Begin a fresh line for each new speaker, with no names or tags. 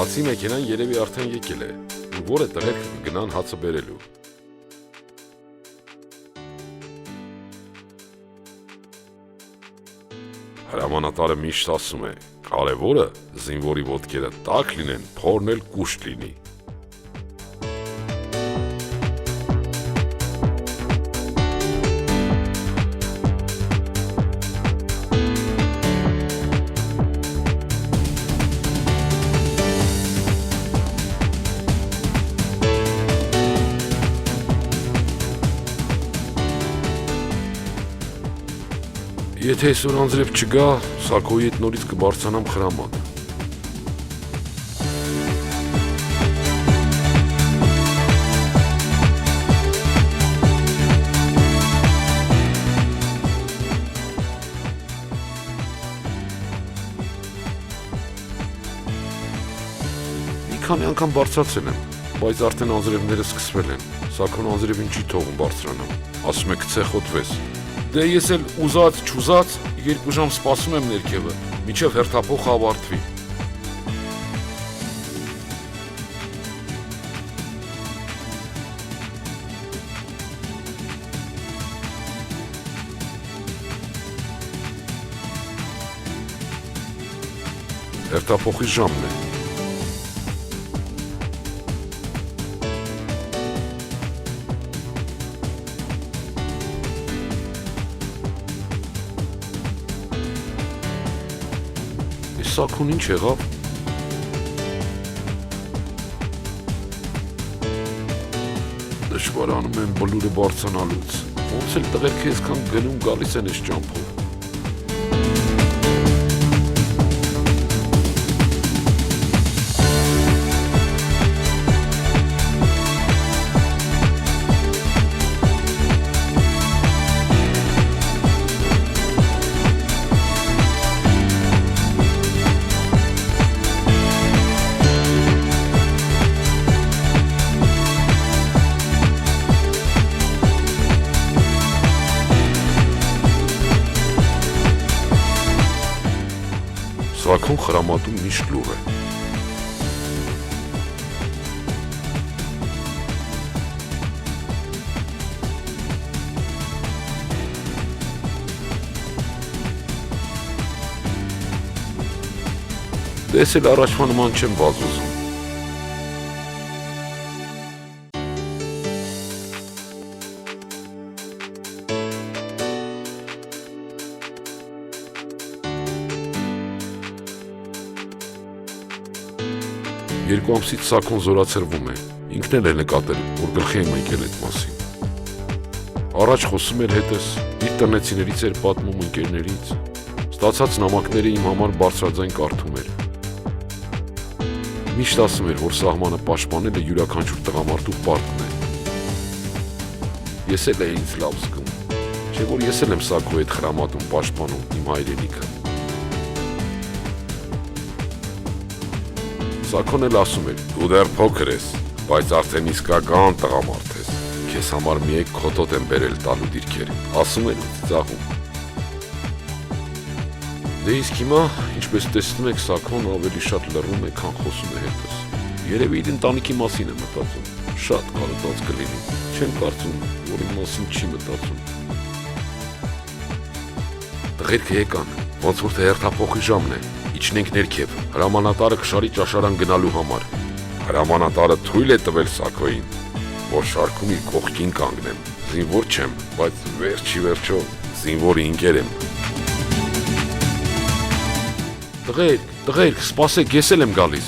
Հացի մեքենան երևի արդեն եկել է, ու որը տղերքը կգնան հացը բերելու։ Հրամանատարը միշտ ասում է, կարևորը զինվորի ոտքերը տաք լինեն, փորն էլ կուշտ լինի։ Եթե այսօր անձրև չգա, Սակոյի հետ նորից կբարձրանամ խրաման։ Մի քանի անգամ բարձրացել եմ, բայց արդեն անձրևները սկսվել են։ Սակոն անձրևին չի թողում բարձրանամ, ասում է գցե խոտվես։ Դե ես էլ ուզած չուզած 2 ժամ սպասում եմ ներքևը, մինչև հերթափոխը ավարտվի։ Հերթափոխի ժամն է։ Սակուն ինչ եղավ։ Դժվարանում եմ բլուրը բարձրանալուց, ոնց էլ տղերքը այսքան գնում գալիս են այս ճամփով։ Սակուն խրամատում միշտ լուռ է։ Դες էլ առաջվա նման չեմ վազուզում։ Երկու ամսից Սակոն զորացրվում է, ինքն էլ է նկատել, որ գլխի եմ եկել այդ մասին։ Առաջ խոսում էր հետս, իր տնեցիներից էր պատմում ընկերներից, ստացած նամակները իմ համար բարձրաձայն կարդում էր։ Միշտ ասում էր, որ սահմանը պաշտպանելը յուրաքանչյուր տղամարդու պարտքն է։ Ես էլ էի ինձ լավ զգում, չէ որ ես էլ եմ Սակոյի հետ խրամատում պաշտպանում իմ հայրենիքը։ Սակոն էլ ասում էր, դու դեռ փոքր ես, բայց արդեն իսկական տղամարդ ես, քեզ համար մի քոտոտ եմ բերել տալու դիրքեր, ասում էր ու ծիծաղում։ Դե իսկ հիմա, ինչպես տեսնում եք, Սակոն ավելի շատ լռում է, քան խոսում է հետս։ Երևի իր ընտանիքի մասին է մտածում, շատ կարոտած կլինի, չեմ կարծում, որ իմ մասին չի մտածում։ Տղերքը եկան, ոնց որ թե հերթափոխի ժամն է։ Իջնենք ներքև, հրամանատարը քշարի ճաշարան գնալու համար։ Հրամանատարը թույլ է տվել Սակոյին, որ շարքում իր կողքին կանգնեմ։ Զինվոր չեմ, բայց վերջի վերջո զինվորի ընկեր եմ։ Տղերք, սպասեք, ես էլ եմ գալիս։